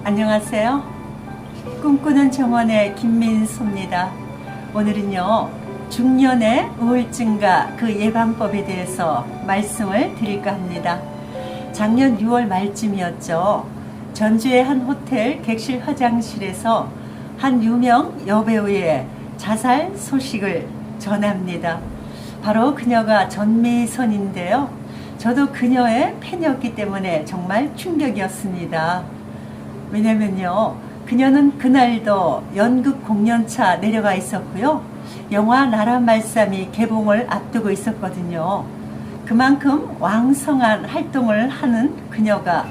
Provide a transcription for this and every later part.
안녕하세요. 꿈꾸는 정원의 김민수입니다. 오늘은요, 중년의 우울증과 그 예방법에 대해서 말씀을 드릴까 합니다. 작년 6월 말쯤이었죠. 전주의 한 호텔 객실 화장실에서 한 유명 여배우의 자살 소식을 전합니다. 바로 그녀가 전미선인데요. 저도 그녀의 팬이었기 때문에 정말 충격이었습니다. 왜냐면요, 그녀는 그날도 연극 공연차 내려가 있었고요. 영화 나라말씀이 개봉을 앞두고 있었거든요. 그만큼 왕성한 활동을 하는 그녀가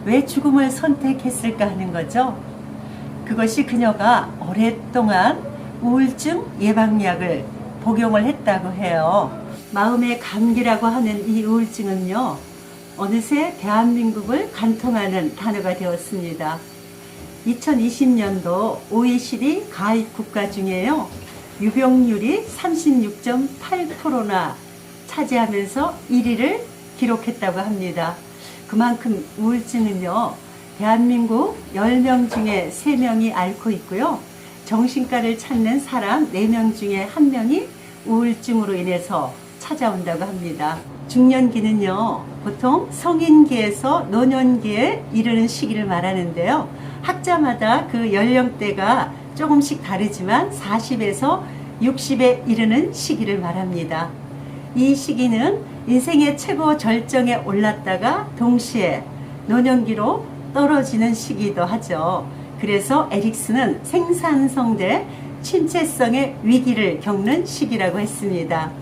왜 죽음을 선택했을까 하는 거죠. 그것이 그녀가 오랫동안 우울증 예방약을 복용을 했다고 해요. 마음의 감기라고 하는 이 우울증은요, 어느새 대한민국을 간통하는 단어가 되었습니다. 2020년도 OECD 가입 국가 중에요, 유병률이 36.8%나 차지하면서 1위를 기록했다고 합니다. 그만큼 우울증은요, 대한민국 10명 중에 3명이 앓고 있고요. 정신과를 찾는 사람 4명 중에 1명이 우울증으로 인해서 찾아온다고 합니다. 중년기는요, 보통 성인기에서 노년기에 이르는 시기를 말하는데요. 학자마다 그 연령대가 조금씩 다르지만 40에서 60에 이르는 시기를 말합니다. 이 시기는 인생의 최고 절정에 올랐다가 동시에 노년기로 떨어지는 시기도 하죠. 그래서 에릭슨은 생산성 대 신체성의 위기를 겪는 시기라고 했습니다.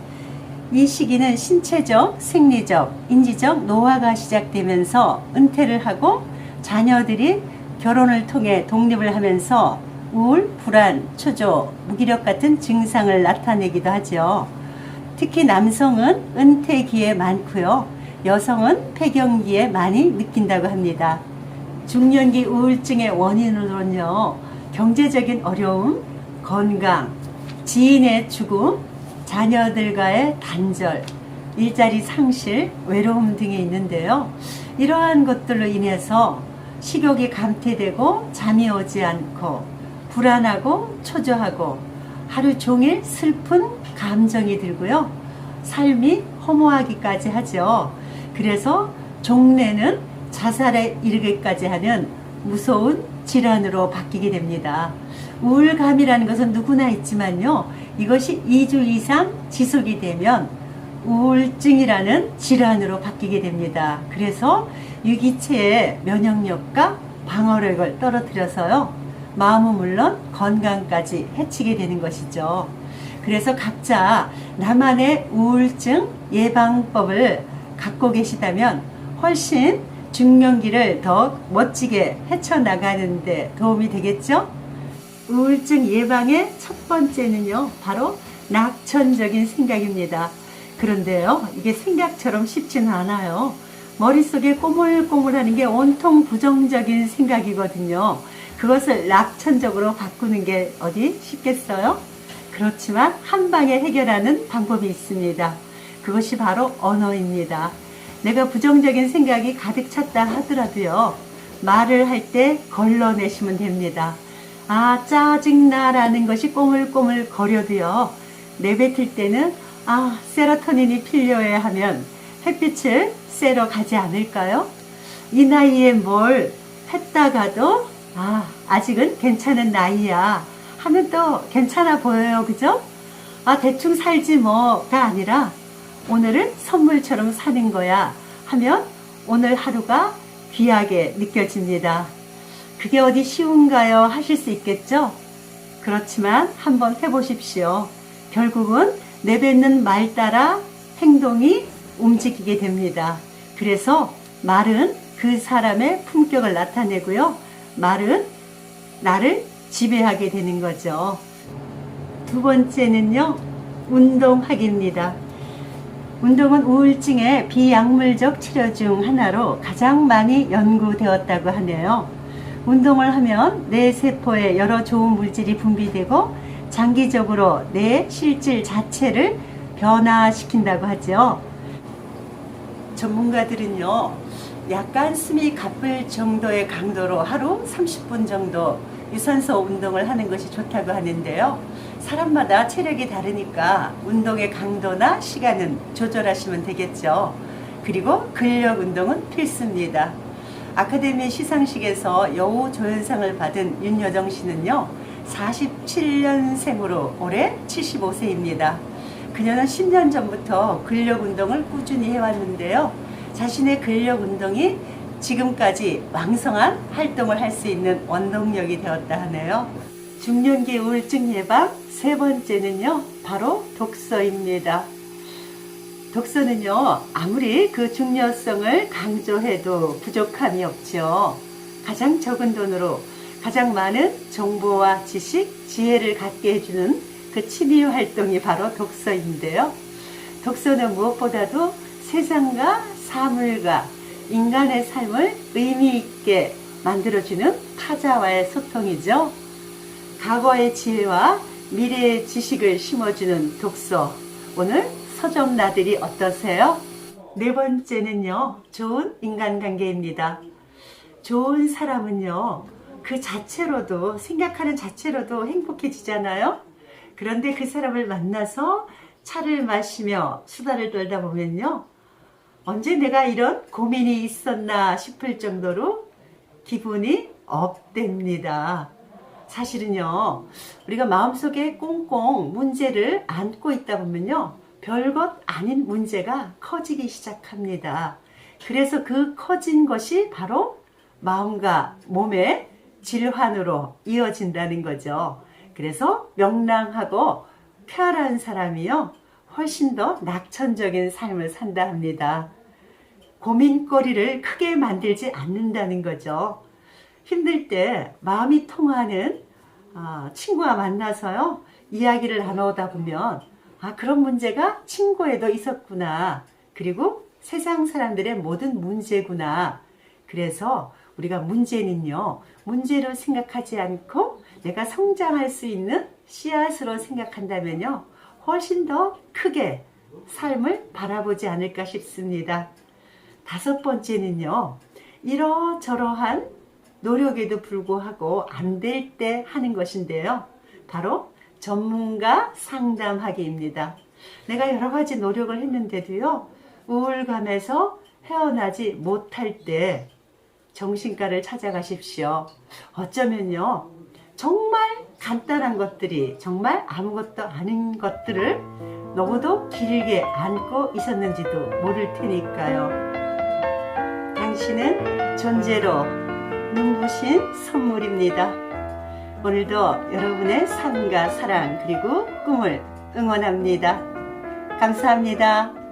이 시기는 신체적, 생리적, 인지적 노화가 시작되면서 은퇴를 하고 자녀들이 결혼을 통해 독립을 하면서 우울, 불안, 초조, 무기력 같은 증상을 나타내기도 하죠. 특히 남성은 은퇴기에 많고요. 여성은 폐경기에 많이 느낀다고 합니다. 중년기 우울증의 원인으로는요, 경제적인 어려움, 건강, 지인의 죽음, 자녀들과의 단절, 일자리 상실, 외로움 등이 있는데요. 이러한 것들로 인해서 식욕이 감퇴되고 잠이 오지 않고 불안하고 초조하고 하루 종일 슬픈 감정이 들고요. 삶이 허무하기까지 하죠. 그래서 종래는 자살에 이르기까지 하는 무서운 질환으로 바뀌게 됩니다. 우울감이라는 것은 누구나 있지만요, 이것이 2주 이상 지속이 되면 우울증이라는 질환으로 바뀌게 됩니다. 그래서 유기체의 면역력과 방어력을 떨어뜨려서요, 마음은 물론 건강까지 해치게 되는 것이죠. 그래서 각자 나만의 우울증 예방법을 갖고 계시다면 훨씬 중년기를 더 멋지게 헤쳐나가는 데 도움이 되겠죠? 우울증 예방의 첫 번째는요, 바로 낙천적인 생각입니다. 그런데요, 이게 생각처럼 쉽지는 않아요. 머릿속에 꼬물꼬물하는 게 온통 부정적인 생각이거든요. 그것을 낙천적으로 바꾸는 게 어디 쉽겠어요? 그렇지만 한 방에 해결하는 방법이 있습니다. 그것이 바로 언어입니다. 내가 부정적인 생각이 가득 찼다 하더라도요, 말을 할 때 걸러내시면 됩니다. 아, 짜증나라는 것이 꼬물꼬물 거려도요, 내뱉을 때는 세로토닌이 필요해 하면 햇빛을 쐬러 가지 않을까요? 이 나이에 뭘 했다가도 아직은 괜찮은 나이야 하면 또 괜찮아 보여요. 그죠? 대충 살지 뭐가 아니라 오늘은 선물처럼 사는 거야 하면 오늘 하루가 귀하게 느껴집니다. 그게 어디 쉬운가요? 하실 수 있겠죠? 그렇지만 한번 해보십시오. 결국은 내뱉는 말 따라 행동이 움직이게 됩니다. 그래서 말은 그 사람의 품격을 나타내고요, 말은 나를 지배하게 되는 거죠. 두 번째는요, 운동하기입니다. 운동은 우울증의 비약물적 치료 중 하나로 가장 많이 연구되었다고 하네요. 운동을 하면 뇌 세포에 여러 좋은 물질이 분비되고 장기적으로 뇌 실질 자체를 변화시킨다고 하죠. 전문가들은요, 약간 숨이 가쁠 정도의 강도로 하루 30분 정도 유산소 운동을 하는 것이 좋다고 하는데요. 사람마다 체력이 다르니까 운동의 강도나 시간은 조절하시면 되겠죠. 그리고 근력 운동은 필수입니다. 아카데미 시상식에서 여우 조연상을 받은 윤여정 씨는요, 47년생으로 올해 75세입니다. 그녀는 10년 전부터 근력 운동을 꾸준히 해왔는데요. 자신의 근력 운동이 지금까지 왕성한 활동을 할 수 있는 원동력이 되었다 하네요. 중년기 우울증 예방 세 번째는요, 바로 독서입니다. 독서는요, 아무리 그 중요성을 강조해도 부족함이 없죠. 가장 적은 돈으로 가장 많은 정보와 지식, 지혜를 갖게 해주는 그 취미 활동이 바로 독서인데요. 독서는 무엇보다도 세상과 사물과 인간의 삶을 의미 있게 만들어주는 타자와의 소통이죠. 과거의 지혜와 미래의 지식을 심어주는 독서. 오늘 서점 나들이 어떠세요? 네 번째는요, 좋은 인간관계입니다. 좋은 사람은요, 그 자체로도, 생각하는 자체로도 행복해지잖아요. 그런데 그 사람을 만나서 차를 마시며 수다를 떨다 보면요, 언제 내가 이런 고민이 있었나 싶을 정도로 기분이 업됩니다. 사실은요, 우리가 마음속에 꽁꽁 문제를 안고 있다 보면요, 별것 아닌 문제가 커지기 시작합니다. 그래서 그 커진 것이 바로 마음과 몸의 질환으로 이어진다는 거죠. 그래서 명랑하고 쾌활한 사람이요, 훨씬 더 낙천적인 삶을 산다 합니다. 고민거리를 크게 만들지 않는다는 거죠. 힘들 때 마음이 통하는 친구와 만나서요, 이야기를 나누다 보면 그런 문제가 친구에도 있었구나. 그리고 세상 사람들의 모든 문제구나. 그래서 우리가 문제는요, 문제로 생각하지 않고 내가 성장할 수 있는 씨앗으로 생각한다면요, 훨씬 더 크게 삶을 바라보지 않을까 싶습니다. 다섯 번째는요, 이러저러한 노력에도 불구하고 안 될 때 하는 것인데요. 바로 전문가 상담하기입니다. 내가 여러 가지 노력을 했는데도요, 우울감에서 헤어나지 못할 때 정신과를 찾아가십시오. 어쩌면요, 정말 간단한 것들이, 정말 아무것도 아닌 것들을 너무도 길게 안고 있었는지도 모를 테니까요. 당신은 존재로 눈부신 선물입니다. 오늘도 여러분의 삶과 사랑 그리고 꿈을 응원합니다. 감사합니다.